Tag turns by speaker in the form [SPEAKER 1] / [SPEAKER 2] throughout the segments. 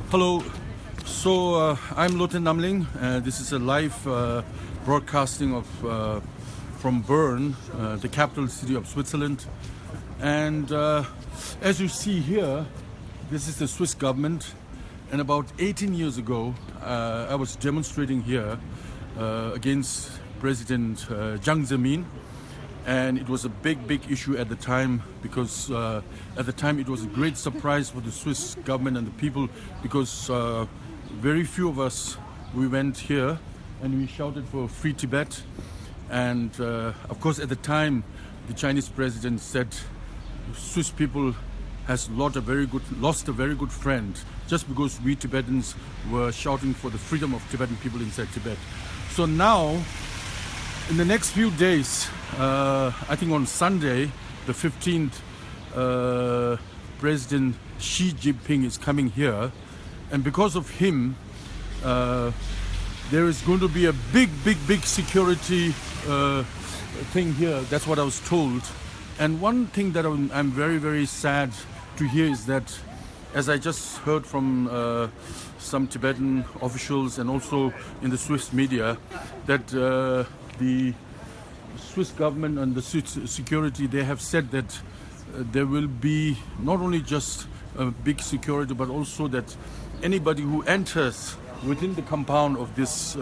[SPEAKER 1] Hello. I'm Lotte Namling. This is a live broadcasting of from Bern, the capital city of Switzerland. And as you see here, this is the Swiss government. And about 18 years ago, I was demonstrating here against President Jiang Zemin. And it was a big issue at the time because at the time it was a great surprise for the Swiss government and the people because very few of us, we went here and we shouted for free Tibet. And of course at the time the Chinese president said Swiss people has lost a very good friend just because we Tibetans were shouting for the freedom of Tibetan people inside Tibet. So now, in the next few days, I think on Sunday, the 15th, President Xi Jinping is coming here. And because of him, there is going to be a big security thing here. That's what I was told. And one thing that I'm very sad to hear is that, as I just heard from some Tibetan officials and also in the Swiss media, that the Swiss government and the Swiss security, they have said that there will be not only just a big security, but also that anybody who enters within the compound of this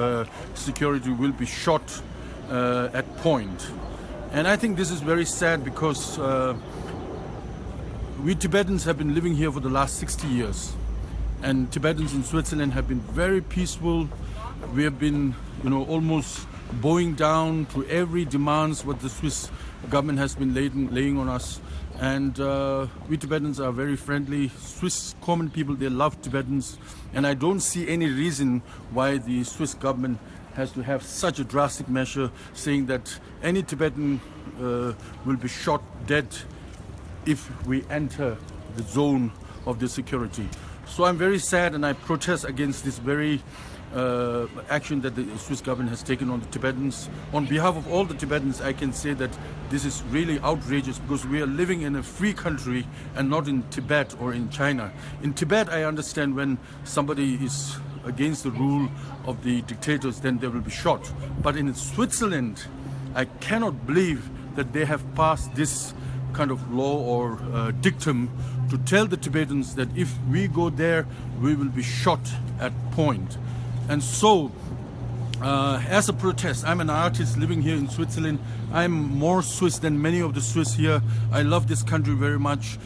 [SPEAKER 1] security will be shot at point. And I think this is very sad because we Tibetans have been living here for the last 60 years. And Tibetans in Switzerland have been very peaceful. We have been, almost bowing down to every demands what the Swiss government has been laying on us. And we Tibetans are very friendly. Swiss common people, they love Tibetans. And I don't see any reason why the Swiss government has to have such a drastic measure saying that any Tibetan will be shot dead if we enter the zone of the security. So I'm very sad and I protest against this very action that the Swiss government has taken on the Tibetans. On behalf of all the Tibetans, I can say that this is really outrageous because we are living in a free country and not in Tibet or in China. In Tibet, I understand when somebody is against the rule of the dictators, then they will be shot. But in Switzerland, I cannot believe that they have passed this kind of law or dictum to tell the Tibetans that if we go there, we will be shot at point. And so, as a protest, I'm an artist living here in Switzerland. I'm more Swiss than many of the Swiss here. I love this country very much.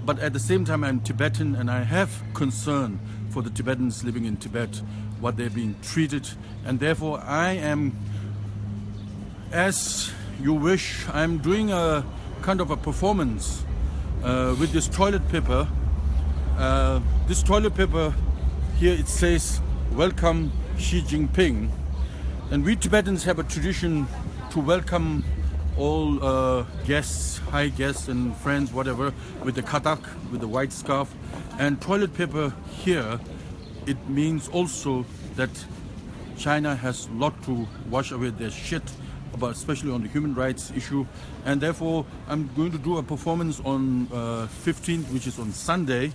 [SPEAKER 1] But at the same time, I'm Tibetan and I have concern for the Tibetans living in Tibet, what they're being treated. And therefore, I am, as you wish, I'm doing a kind of a performance with this toilet paper. This toilet paper here, it says, "Welcome Xi Jinping." And we Tibetans have a tradition to welcome all guests, high guests and friends, whatever, with the katak, with the white scarf. And toilet paper here, it means also that China has a lot to wash away their shit, about especially on the human rights issue. And therefore, I'm going to do a performance on 15th, which is on Sunday.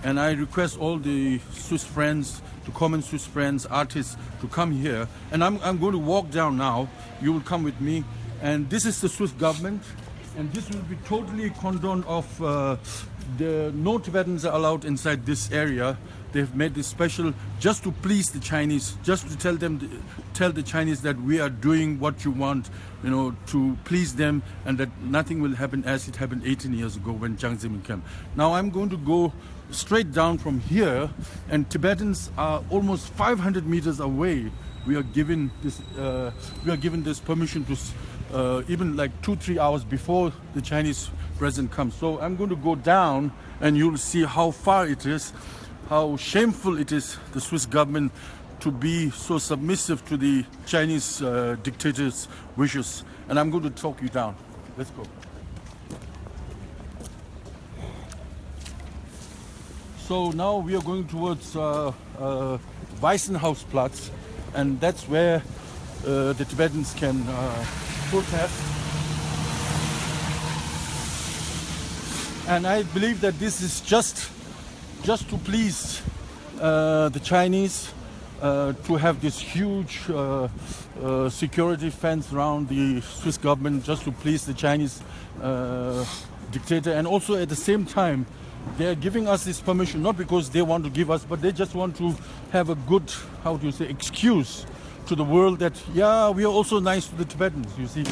[SPEAKER 1] And I request all the Swiss friends, the common Swiss friends, artists, to come here. And I'm going to walk down now. You will come with me. And this is the Swiss government. And this will be totally condoned of no Tibetans are allowed inside this area. They've made this special just to please the Chinese, just to tell the Chinese that we are doing what you want, to please them, and that nothing will happen as it happened 18 years ago when Jiang Zemin came. Now I'm going to go straight down from here, and Tibetans are almost 500 meters away. We are given this permission to even like 2-3 hours before the Chinese president comes. So I'm going to go down, and you'll see how far it is, how shameful it is, the Swiss government, to be so submissive to the Chinese dictators' wishes. And I'm going to talk you down. Let's go. So now we are going towards Weissenhausplatz, and that's where the Tibetans can protest. And I believe that this is just to please the Chinese to have this huge security fence around the Swiss government just to please the Chinese dictator. And also at the same time, they're giving us this permission not because they want to give us, but they just want to have a good, how do you say, excuse to the world that, yeah, we are also nice to the Tibetans, you see.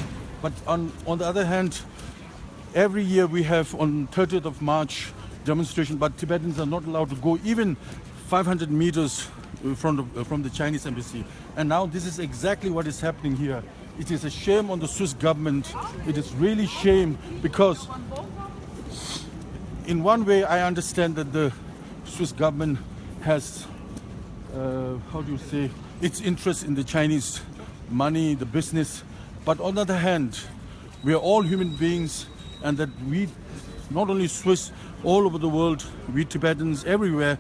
[SPEAKER 1] But on the other hand, every year we have on 30th of March demonstration, but Tibetans are not allowed to go even 500 meters from the Chinese embassy. And now this is exactly what is happening here. It is a shame on the Swiss government. It is really shame because in one way I understand that the Swiss government has, how do you say, its interest in the Chinese money, the business. But on the other hand, we are all human beings, and that we, not only Swiss, all over the world, we Tibetans everywhere,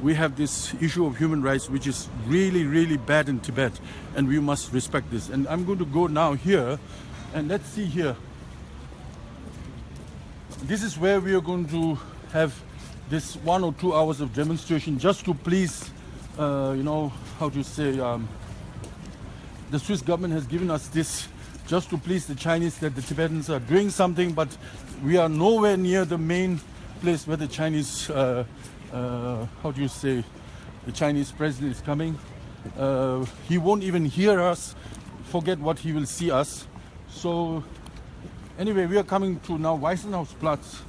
[SPEAKER 1] we have this issue of human rights, which is really, really bad in Tibet, and we must respect this. And I'm going to go now here, and let's see here. This is where we are going to have this 1 or 2 hours of demonstration just to please, you know, how to say, the Swiss government has given us this just to please the Chinese, that the Tibetans are doing something, but we are nowhere near the main place where the Chinese, how do you say, the Chinese president is coming. He won't even hear us, forget what he will see us. So anyway, we are coming to now Weissenhausplatz,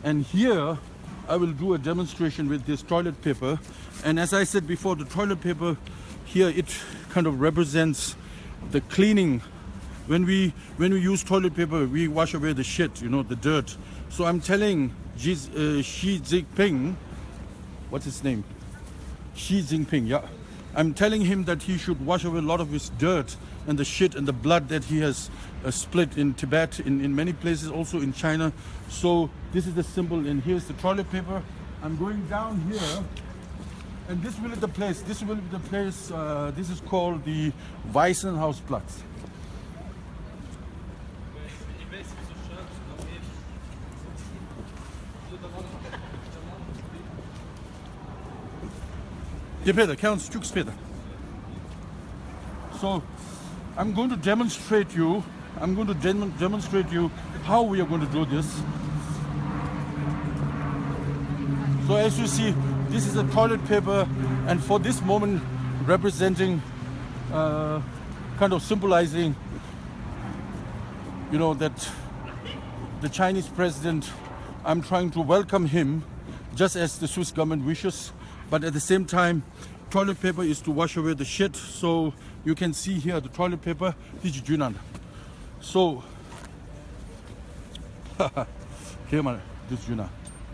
[SPEAKER 1] and here I will do a demonstration with this toilet paper. And as I said before, the toilet paper here, it kind of represents the cleaning. When we use toilet paper, we wash away the shit, you know, the dirt. So I'm telling Xi Jinping, what's his name? Xi Jinping, yeah. I'm telling him that he should wash away a lot of his dirt and the shit and the blood that he has split in Tibet, in many places, also in China. So this is the symbol, and here's the toilet paper. I'm going down here, and this will be the place. This will be the place. This is called the Weissenhausplatz. So I'm going to demonstrate you. I'm going to demonstrate you how we are going to do this. So as you see, this is a toilet paper, and for this moment representing, kind of symbolizing, you know, that the Chinese president, I'm trying to welcome him just as the Swiss government wishes, but at the same time, toilet paper is to wash away the shit. So you can see here the toilet paper. This is Yunnan. So here, man, this is Yunnan.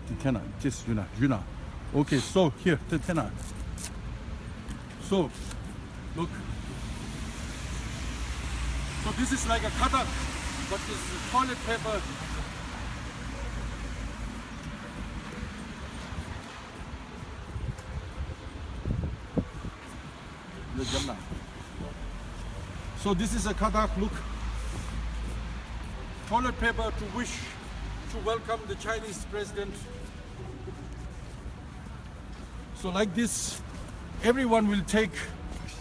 [SPEAKER 1] The tenor, this Yunnan, Yunnan. Okay, so here the tenor. So look. So this is like a kadak, but this is toilet paper. So this is a kadak, look. Toilet paper to wish to welcome the Chinese president. So like this, everyone will take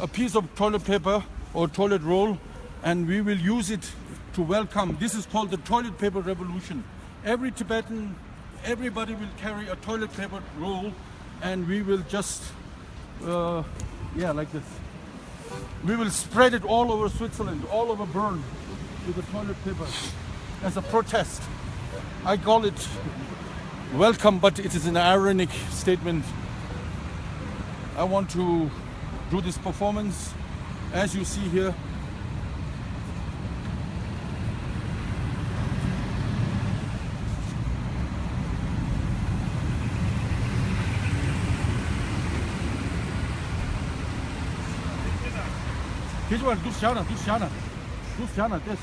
[SPEAKER 1] a piece of toilet paper or toilet roll, and we will use it to welcome. This is called the toilet paper revolution. Every Tibetan, everybody will carry a toilet paper roll, and we will just, yeah, like this. We will spread it all over Switzerland, all over Bern, with the toilet paper as a protest. I call it welcome, but it is an ironic statement. I want to do this performance, as you see here. This one, do Shana, this.